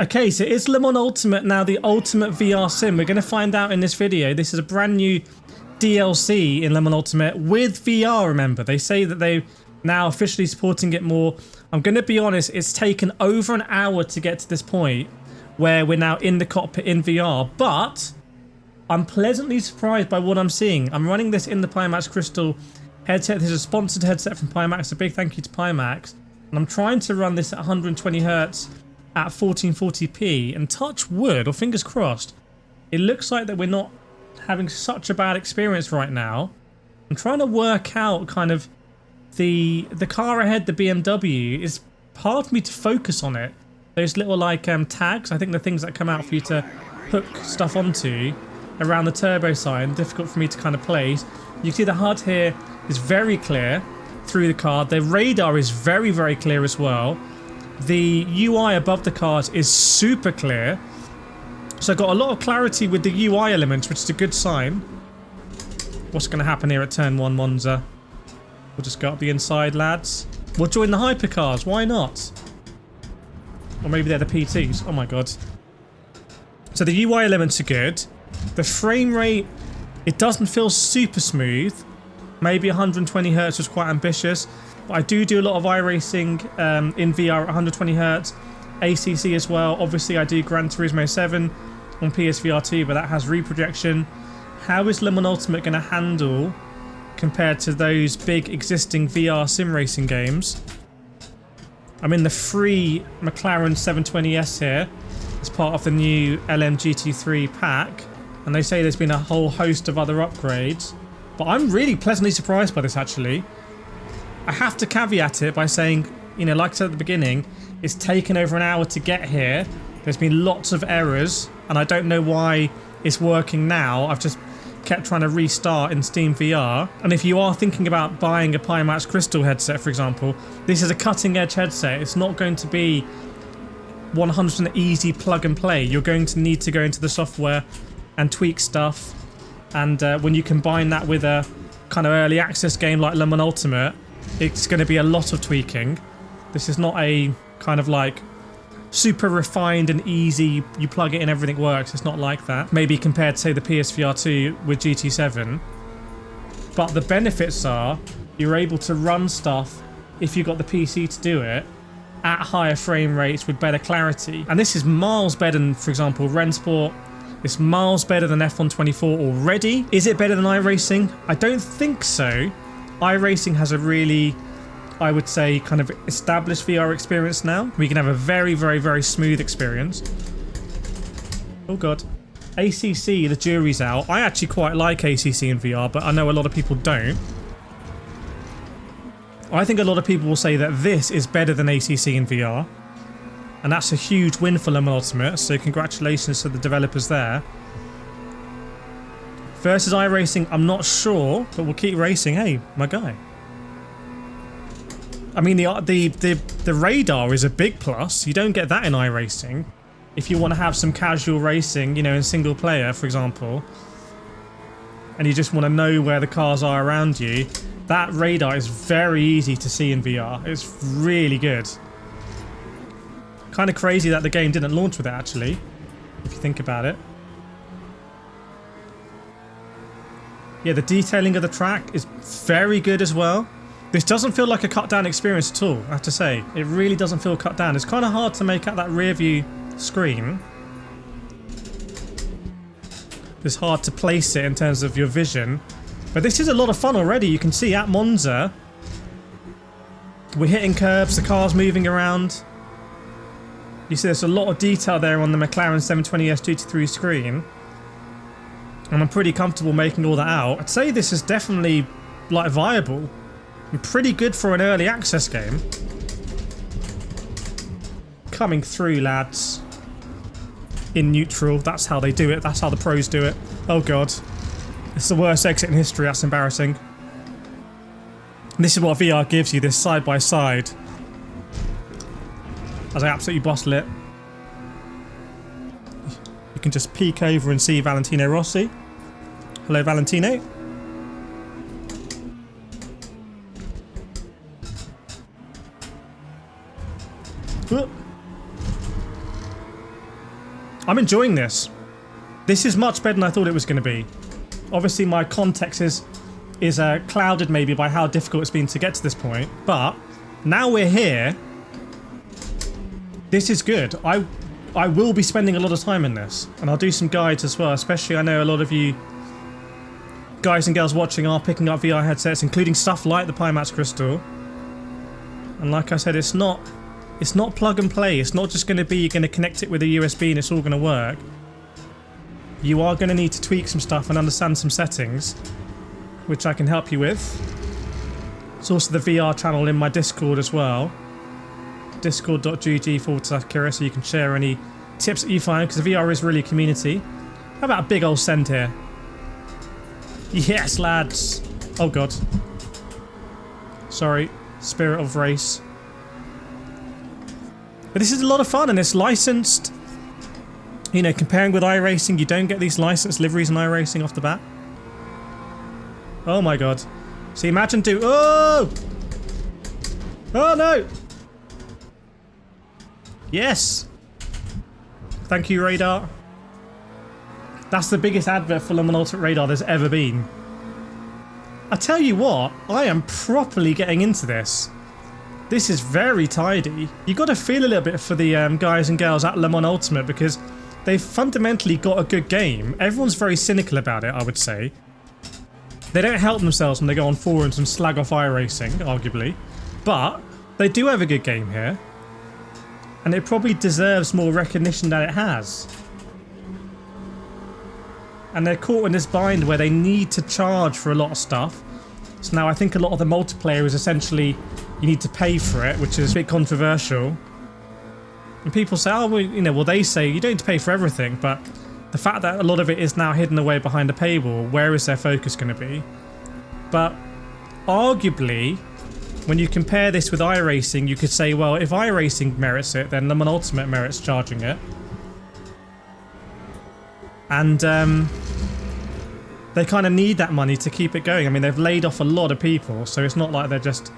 Okay, so is Le Mans Ultimate now the ultimate VR sim? We're going to find out in this video. This is a brand new DLC in Le Mans Ultimate with VR, remember. They say that they're now officially supporting it more. I'm going to be honest, it's taken over an hour to get to this point where we're now in the cockpit in VR, but I'm pleasantly surprised by what I'm seeing. I'm running this in the Pimax Crystal headset. This is a sponsored headset from Pimax. A big thank you to Pimax. And I'm trying to run this at 120 Hz at 1440p, and touch wood, or fingers crossed, it looks like that we're not having such a bad experience right now. I'm trying to work out kind of the car ahead, the BMW, is hard for me to focus on it. Those little like tags, I think the things that come out for you to hook stuff onto around the turbo sign, difficult for me to kind of place. You can see the HUD here is very clear through the car. The radar is very, very clear as well. The UI above the cars is super clear. So I've got a lot of clarity with the UI elements, which is a good sign. What's going to happen here at turn 1 Monza? We'll just go up the inside, lads. We'll join the hypercars, why not? Or maybe they're the PTs, oh my god. So the UI elements are good. The frame rate, it doesn't feel super smooth. Maybe 120 Hz was quite ambitious. But I do a lot of iRacing in VR at 120 Hz. ACC as well. Obviously I do Gran Turismo 7 on PSVR 2, but that has reprojection. How is Le Mans Ultimate going to handle compared to those big existing VR sim racing games? I'm in the free McLaren 720S here as part of the new LMGT3 pack, and they say there's been a whole host of other upgrades. But I'm really pleasantly surprised by this actually. I have to caveat it by saying, you know, like I said at the beginning, it's taken over an hour to get here. There's been lots of errors, and I don't know why it's working now. I've just kept trying to restart in Steam VR. And if you are thinking about buying a Pimax Crystal headset, for example, this is a cutting-edge headset. It's not going to be 100% easy plug and play. You're going to need to go into the software and tweak stuff. And when you combine that with a kind of early access game like Le Mans Ultimate, it's going to be a lot of tweaking. This is not a kind of like super refined and easy, you plug it in, everything works. It's not like that. Maybe compared to, say, the PSVR 2 with GT7. But the benefits are you're able to run stuff, if you've got the PC to do it, at higher frame rates with better clarity. And this is miles better than, for example, Rennsport. It's miles better than F124 already. Is it better than iRacing? I don't think so. iRacing has a really, I would say, kind of established VR experience now. We can have a very, very, very smooth experience. Oh god. ACC, the jury's out. I actually quite like ACC in VR, but I know a lot of people don't. I think a lot of people will say that this is better than ACC in VR. And that's a huge win for Le Mans Ultimate, so congratulations to the developers there. Versus iRacing, I'm not sure, but we'll keep racing. Hey, my guy. I mean, the radar is a big plus. You don't get that in iRacing. If you want to have some casual racing, you know, in single player, for example, and you just want to know where the cars are around you, that radar is very easy to see in VR. It's really good. Kind of crazy that the game didn't launch with it, actually, if you think about it. Yeah, the detailing of the track is very good as well. This doesn't feel like a cut down experience at all, I have to say. It really doesn't feel cut down. It's kind of hard to make out that rear view screen. It's hard to place it in terms of your vision. But this is a lot of fun already. You can see at Monza, we're hitting curbs, the car's moving around. You see there's a lot of detail there on the McLaren 720S GT3 screen. And I'm pretty comfortable making all that out. I'd say this is definitely, like, viable. And pretty good for an early access game. Coming through, lads. In neutral. That's how they do it. That's how the pros do it. Oh, God. It's the worst exit in history. That's embarrassing. And this is what VR gives you, this side-by-side. As I absolutely bottle it. You can just peek over and see Valentino Rossi. Hello, Valentino. I'm enjoying this. This is much better than I thought it was going to be. Obviously, my context is clouded maybe by how difficult it's been to get to this point, but now we're here. This is good. I will be spending a lot of time in this, and I'll do some guides as well, especially I know a lot of you guys and girls watching are picking up VR headsets, including stuff like the Pimax Crystal. And like I said, it's not plug and play. It's not just going to be you're going to connect it with a USB and it's all going to work. You are going to need to tweak some stuff and understand some settings, which I can help you with. It's also the VR channel in my Discord as well. discord.gg/Kireth, so you can share any tips that you find, because the VR is really a community. How about a big old send here? Yes, lads. Oh god. Sorry. Spirit of race. But this is a lot of fun, and it's licensed. You know, comparing with iRacing, you don't get these licensed liveries in iRacing off the bat. Oh my god. See, imagine oh! Oh no! Yes! Thank you, Radar. That's the biggest advert for Le Mans Ultimate Radar there's ever been. I tell you what, I am properly getting into this. This is very tidy. You got to feel a little bit for the guys and girls at Le Mans Ultimate, because they've fundamentally got a good game. Everyone's very cynical about it, I would say. They don't help themselves when they go on forums and slag off iRacing, arguably. But they do have a good game here. And it probably deserves more recognition than it has. And they're caught in this bind where they need to charge for a lot of stuff. So now I think a lot of the multiplayer is essentially you need to pay for it, which is a bit controversial. And people say, oh, well, you know, well, they say you don't need to pay for everything, but the fact that a lot of it is now hidden away behind a paywall, where is their focus going to be? But arguably, when you compare this with iRacing, you could say, well, if iRacing merits it, then Le Mans Ultimate merits charging it. And they kind of need that money to keep it going. I mean, they've laid off a lot of people, so it's not like they're just,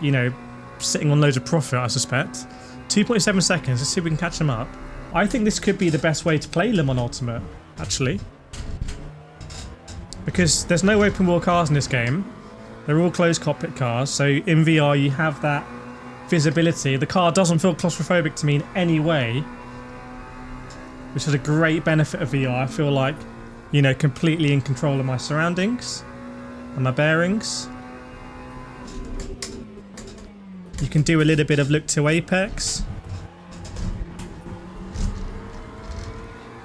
you know, sitting on loads of profit, I suspect. 2.7 seconds, let's see if we can catch them up. I think this could be the best way to play Le Mans Ultimate, actually. Because there's no open wheel cars in this game. They're all closed cockpit cars, so in VR you have that visibility. The car doesn't feel claustrophobic to me in any way, which is a great benefit of VR. I feel like, you know, completely in control of my surroundings and my bearings. You can do a little bit of look to apex.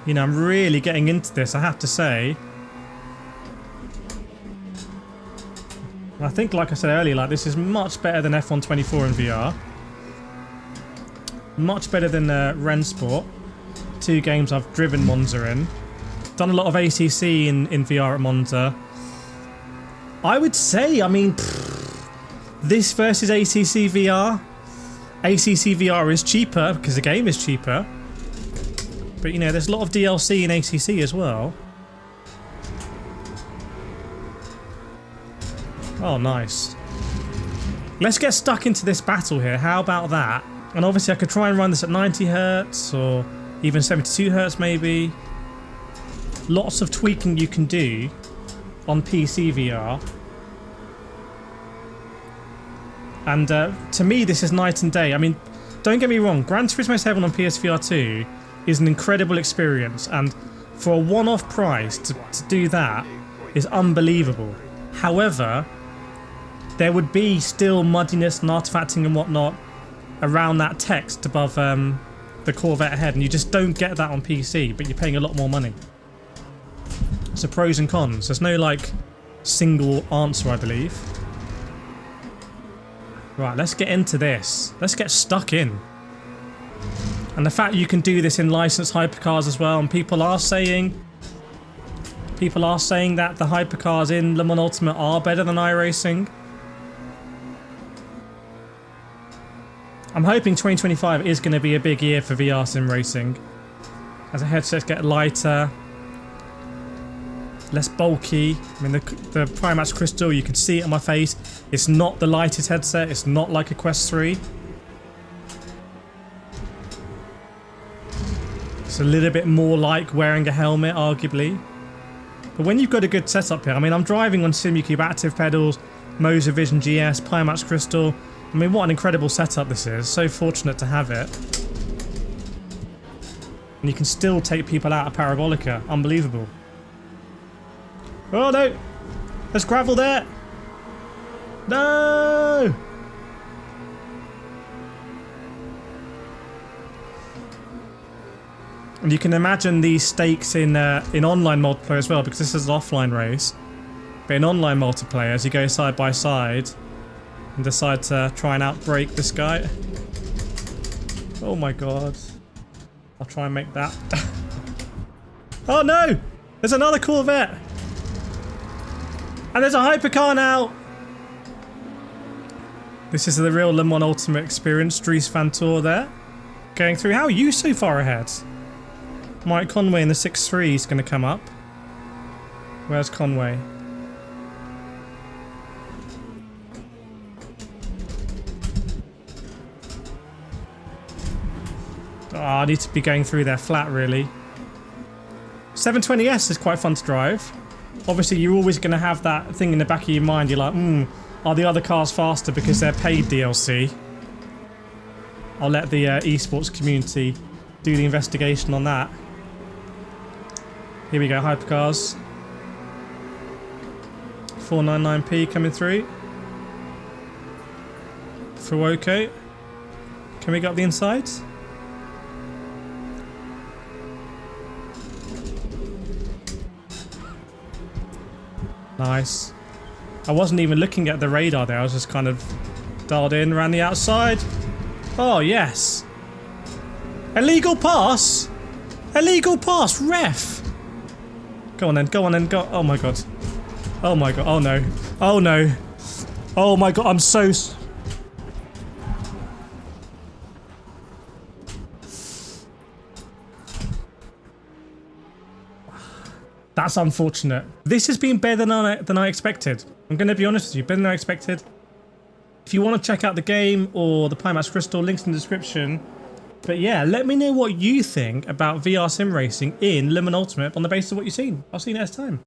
You know, I'm really getting into this, I have to say. I think, like I said earlier, like this is much better than F124 in VR. Much better than Rensport. 2 games I've driven Monza in. Done a lot of ACC in VR at Monza. I would say, I mean, this versus ACC VR. ACC VR is cheaper because the game is cheaper. But, you know, there's a lot of DLC in ACC as well. Oh, nice. Let's get stuck into this battle here. How about that? And obviously I could try and run this at 90 Hz or even 72 Hz maybe. Lots of tweaking you can do on PC VR. And to me this is night and day. I mean, don't get me wrong, Gran Turismo 7 on PSVR 2 is an incredible experience, and for a one-off price to do that is unbelievable. However, there would be still muddiness and artifacting and whatnot around that text above the Corvette head, and you just don't get that on PC, but you're paying a lot more money. So pros and cons. There's no like single answer, I believe. Right, let's get into this. Let's get stuck in. And the fact you can do this in licensed hypercars as well, and people are saying that the hypercars in Le Mans Ultimate are better than iRacing. I'm hoping 2025 is going to be a big year for VR sim racing, as the headsets get lighter, less bulky. I mean, the Pimax Crystal, you can see it on my face. It's not the lightest headset. It's not like a Quest 3. It's a little bit more like wearing a helmet, arguably. But when you've got a good setup here, I mean, I'm driving on SimUcube active pedals, Moza Vision GS, Pimax Crystal. I mean, what an incredible setup this is. So fortunate to have it. And you can still take people out of Parabolica. Unbelievable. Oh no! There's gravel there! No! And you can imagine these stakes in online multiplayer as well, because this is an offline race. But in online multiplayer, as you go side by side and decide to try and outbrake this guy. Oh my god. I'll try and make that. Oh no! There's another Corvette! And there's a hypercar now! This is the real Le Mans Ultimate experience. Dries Van Toor there. Going through. How are you so far ahead? Mike Conway in the 6.3 is going to come up. Where's Conway? Oh, I need to be going through there flat, really. 720S is quite fun to drive. Obviously, you're always going to have that thing in the back of your mind. You're like, are the other cars faster because they're paid DLC? I'll let the esports community do the investigation on that. Here we go, hypercars. 499p coming through. Fuoco. Can we go up the inside? Nice. I wasn't even looking at the radar there, I was just kind of dialed in around the outside. Oh, yes. Illegal pass? Illegal pass, ref. Go on then, go on then, go. Oh my god. Oh my god, oh no. Oh no. Oh my god, I'm so... That's unfortunate. This has been better than I expected. I'm going to be honest with you, better than I expected. If you want to check out the game or the Pimax Crystal, links in the description. But yeah, let me know what you think about VR sim racing in Le Mans Ultimate on the basis of what you've seen. I'll see you next time.